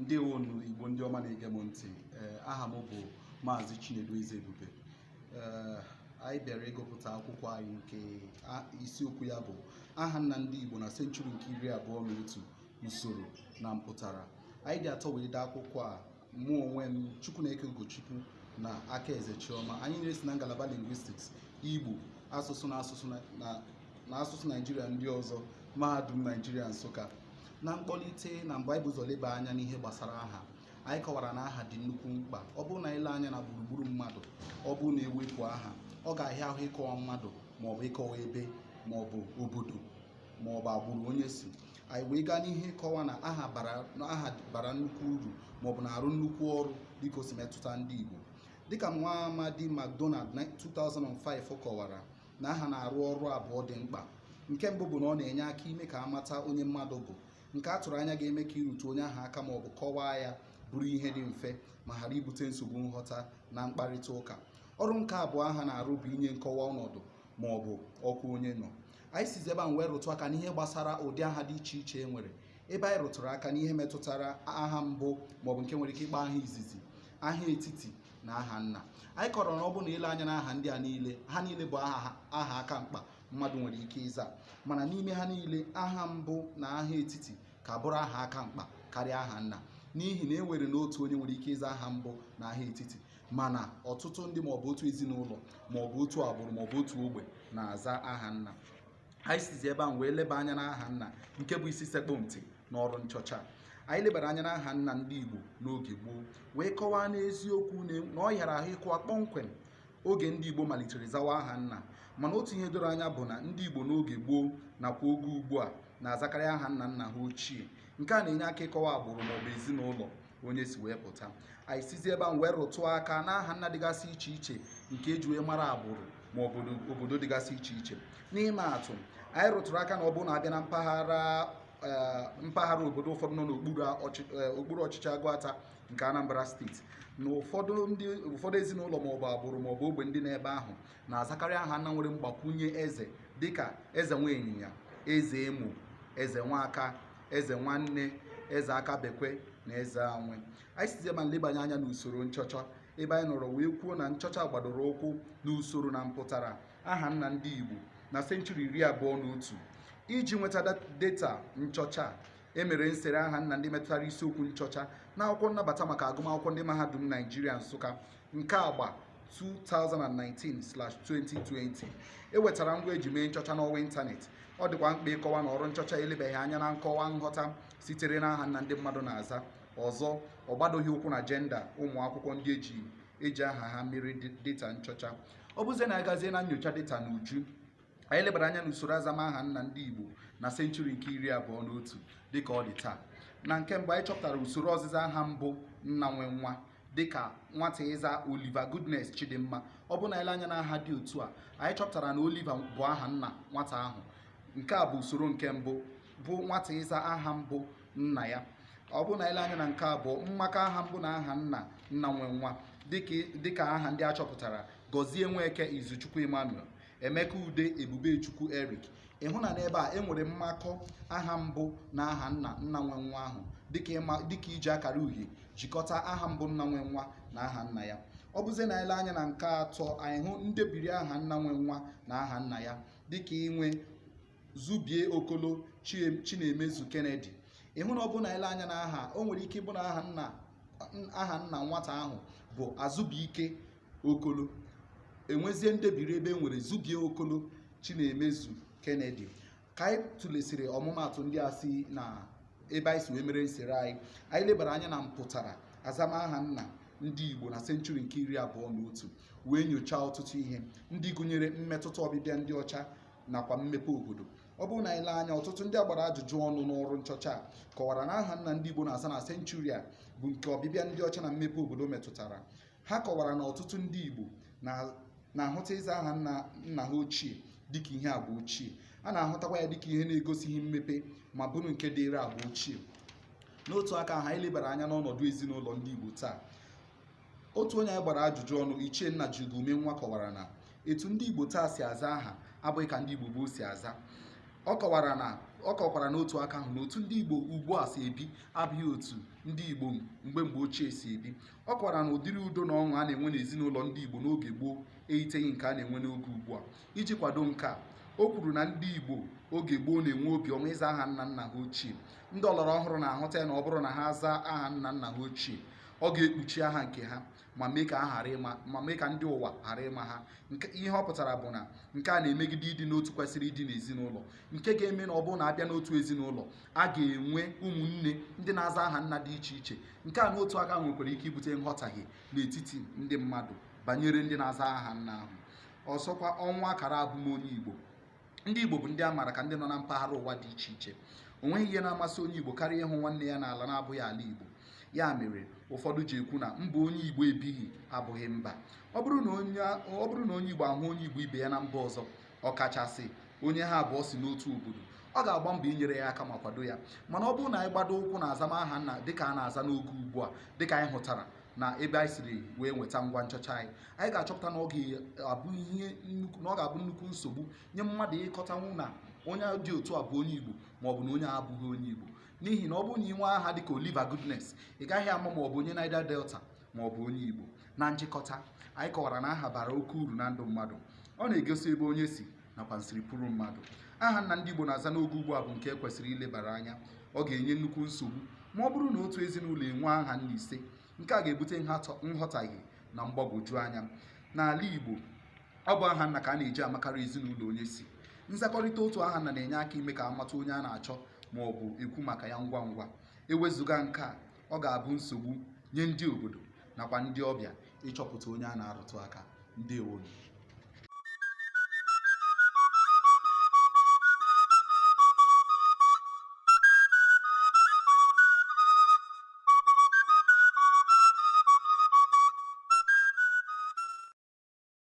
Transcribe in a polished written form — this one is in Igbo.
ndị onu Igbo ndị ọma na-ege m ntị. Aha m bụ Maazị Chinedu Ezebube. Anyị bịara ịgụpụta akwụkwọ anyị nke isiokwu ya bụ aha nna ndị Igbo na senchụrị nke 21 usoro na mpụtara. Anyị dị atọ wee dee akwụkwọ a, mụ onwe m Chukwuneke na Akaeze Chioma. Anyị na-esi na ngalaba linguistics, Igbo, asụsụ na asụsụ Naijiria ndị ọzọ, Mahadum Naijiria Nsụka. Na mkpọlite na mgbe anyị bụ ụzọ leba anya n'ihe gbasara aha, anyị kọwara na aha dị nnukwu mkpa. Ọ bụrụ na ile anya na gburugburu mmadụ, ọ bụrụ na ewepụ aha, ọ ga-ahịa ahụ ịkọwa mmadụ maọbụ ịkọwa ebe maọbụ obodo maọbụ agbụrụ onye si. Anyị wee gaa n'ihe kọwa na aha bara nnukwu uru maọbụ na-arụ nnukwu ọrụ dịka o si metụta ndị Igbo. Dịka nwa amadi McDonald na 2005 kọwara na aha na-arụ ọrụ abụọ dị mkpa. Nke mbụ bụ na ọ na-enye aka ime ka amata onye mmadụ bụ, nke a tụrụ anya ga-eme ka irute onye ahụ aka maọbụ kọwaa ya bụrụ ihe dị mfe ma ghara ibute nsogbu nghọta na mkparịta ụka. Ọrụ nke abụọ aha na-arụ bụ inye nkọwa ọnọdụ maọbụ ọkwa onye nọ. Anyị sizi ebe a wee rụtụ aka n'ihe gbasara ụdị aha dị iche iche e nwere. Ebe anyị rụtụrụ aka n'ihe metụtara aha mbụ maọbụ nke nwere ike ịkpọ aha izizi, aha etiti na aha nna. Anyị kọrọ na ọ bụ na ile anya na aha ndị a niile, ha niile bụ aha aka mkpa mmadụ nwere ike ịza, mana n'ime ha niile aha mbụ na aha etiti ka bụrụ aha aka mkpa karịa aha nna, n'ihi na e nwere n'otu onye nwere ike ịza aha mbụ na aha etiti, mana ọtụtụ ndị maọbụ otu ezinụlọ maọbụ otu agbụrụ maọbụ otu ogbe na-aza aha nna. Anyị sizi ebe ahụ wee leba anya na aha nna, nke bụ isi sekpụ ntị n'ọrụ nchọcha. Anyị lebara anya na aha nna ndị Igbo n'oge gboo wee kọwaa n'eziokwu na ọ yara ahụ ịkọwa kpọmkwem oge ndị Igbo malitere zawa aha nna. Mana otu ihe doro anya bụ na ndị Igbo n'oge gboo nakwa oge ugbu a na-azakarị aha nna nna ha ochie. Nke a na-enye aka ịkọwa agbụrụ maọbụ ezinụlọ onye si wee pụta. Anyị sizi ebe ahụ wee rụtụ aka na aha nna dịgasị iche iche nke eji wee mara agbụrụ maọbụ obodo dịgasị iche iche. N'ime atụ, anyị rụtụrụ aka na ọ bụ na-abịa na mpaghara obodo ụfọdụ nọ n'okpuru ọchịchị Agụata nke Anambra steeti, na ụfọdụ ezinụlọ maọbụ agbụrụ maọbụ ogbe ndị n'ebe ahụ na-azakarị aha nna nwere mgbakwunye eze dịka eze nwa ịnyịnya, eze emo, eze nwaka, eze nwanne, eze aka bekwe na eze anwe. Anyị sizie ma nlebanye anya n'usoro nchọcha, ebe anyị nọrọ wee kwuo na nchọcha gbadoro ụkwụ n'usoro na mpụtara aha nna ndị Igbo na senchụrị 21. Iji nweta data nchọcha, emere nsere aha nna ndị metụtara isiokwu nchọcha na akwụkwọ nnabata maka agụmakwụkwọ ndị Mahadum Naijiria Nsụka nke agba 2019/2020. Ewetara ngwa eji mee nchọcha n'ọwa ịntanetị. Ọ dịkwa mkpa ịkọwa na ọrụ nchọcha elebeghị anya na nkọwa nghọta sitere n'aha nna ndị mmadụ na-aza. Ọzọ, ọ gbadoghị ụkwụ na jenda ụmụ akwụkwọ ndị eji aha ha mere data nchọcha. Ọ bụzie na agazie na nyocha data n'uju, anyị lebara anya n'usoro azama aha nna ndị Igbo na senchụrị nke 21 dịka ọ dị taa. Na nke mbụ, anyị chọpụtara usoro ọzịza aha mbụ nna nwe nwa dịka nwata ịza Oliver Goodness Chidimma. Ọ bụ na ile anya na aha dị otu a, anyị chọpụtara na Oliver bụ aha nna nwata ahụ. Nke a bụ usoro nke mbụ, bụ nwata ịza aha mbụ nna ya. Ọ bụ na ile anya na nke abụọ, mmakọ aha mbụ na aha nna nwe nwa dịka aha ndị a chọpụtara: Gọzie Nweke Izuchukwu Emmanuel, Emeka Ude Ebubechukwu Eric. Ịhụ na n'ebe a enwere mmakọ aha mbụ na aha nna nwe nwa ahụ dịka iji akara uhie jikọta aha mbụ nna nwe nwa na aha nna ya. Ọ bụzie na ile anya na nke atọ, anyị hụ ndebiri aha nna nwe nwa na aha nna ya dịka inwe Zubie Okolo Chinemezu Kennedy. Ịhụ na ọ bụ na ile anya na aha, o nwere ike ịbụ na aha nna nwata ahụ bụ Azubike Okolo, enwezie ndebiri ebe enwere Zubie Okolo Chinemezu Kennedy. Ka anyị tụlesịrị ọmụmatụ ndị a si na ebe anyị si wee mere nsere anyị lebara anya na mpụtara azama aha nna ndị Igbo na senchụrị nke 21 wee nyochaa ọtụtụ ihe ndị gụnyere mmetụta ọbịbịa ndị ọcha nakwa mmepe obodo. Ọ bụrụ na ile anya, ọtụtụ ndị agbara ajụjụ ọnụ n'ọrụ nchọcha kọwara na aha nna ndị Igbo na-aza na senchụrị a bụ nke ọbịbịa ndị ọcha na mmepe obodo metụtara. Ha kọwara na ọtụtụ ndị Igbo na-ahụta ịza aha nna ha ochie dịka ihe agba ochie. A na-ahụtakwa ya dịka ihe na-egosighị mmepe ma bụrụ nke dịịrị agba ochie. N'otu aka ahụ, anyị lebara anya n'ọnọdụ ezinụlọ ndị Igbo taa. Otu onye anyị gbara ajụjụ ọnụ, Ichie Nna Jugume Nwa, kọwara na etu ndị Igbo taa si aza aha abụghị ka ndị Igbo gboo si aza. Ọ kọwara na ọ kọkwara n'otu aka ahụ na otu ndị Igbo ugbu a si ebi abụghị otu ndị Igbo mgbe ochie si ebi. Ọ kọwara na ụdịrị udo na ọṅụ a na-enwe n'ezinụlọ ndị Igbo n'oge gboo eyiteghị nke a na-enwe n'oge ugbu a. Iji kwado nke a, o kwuru na ndị Igbo oge gboo na-enwe obiọma ịza aha nna nna ha ochie. Ndị ọlọrọ ọhụrụ na-ahụta ya na ọ bụrụ na ha zaa aha nna nna ha ochie, ọ ga-ekpuchi aha nke ha ma mee ka ndị ụwa ghara ịma ha. Ihe ọ pụtara bụ na nke a na-emegide ịdị n'otu kwesịrị ịdị n'ezinụlọ, nke ga-eme na ọ bụrụ na abịa n'otu ezinụlọ a ga-enwe ụmụnne ndị na-aza aha nna dị iche iche. Nke a n'otu aka nwekwara ike ibute nghọtahie n'etiti ndị mmadụ banyere ndị na-aza aha nna ahụ. Ọzọkwa, ọnwa akara abụmonye Igbo. Ndị Igbo bụ ndị a maara ka ndị nọ na mpaghara ụwa dị iche iche. O nweghị ihe na-amasị onye Igbo karịa ịhụ nwanne ya n'ala na-abụghị ala Igbo. Ya mere ụfọdụ ji ekwu na mba onye Igbo ebighị abụghị mba. Ọ bụrụ na onye Igbo ahụ onye Igbo ibe ya na mba ọzọ, ọkachasị onye ha abụọ si n'otu obodo, ọ ga-agba mbọ inyere ya aka ma kwado ya. Mana ọ bụrụ na anyị gbado ụkwụ na azamaha nna dịka a na-aza n'oge ugbu a, dịka anyị hụtara na ebe anyị siri wee nweta ngwa nchọcha anyị ga-achọpụta na ọ ga-abụ nnukwu nsogbu nye mmadụ ịkọtanwu na onye dị otu a bụ onye Igbo maọbụ na onye a abụghị onye Igbo. N'ihi na ọ bụrụ na ị nwee aha dịka Oliver Goodness, ị gaghị ama ma ọ bụ onye Niger Delta ma ọ bụ onye Igbo. Na njikọta, anyị kọwara na aha bara oke uru na ndụ mmadụ. Ọ na-egosi ebe onye si nakwa nsiripụrụ mmadụ. Aha nna ndị Igbo na-aza n'oge ugbu a bụ nke kwesịrị ilebara anya. Ọ ga-enye nnukwu nsogbu ma ọ bụrụ na otu ezinụlọ enwe aha nna ise. Nke a ga-ebute nghọtahie na mgbagwoju anya. N'ala Igbo, ọ bụ aha nna ka a na-eji amakarị ezinụlọ onye si. Nzakọrịta otu aha nna na-enye aka ime ka amata onye a na-achọ ma ọ bụ ekwu maka ya ngwa ngwa. Ewezuga nke a, ọ ga-abụ nsogbu nye ndị obodo nakwa ndị ọbịa ịchọpụta onye a na-arụtụ aka. Ndewo.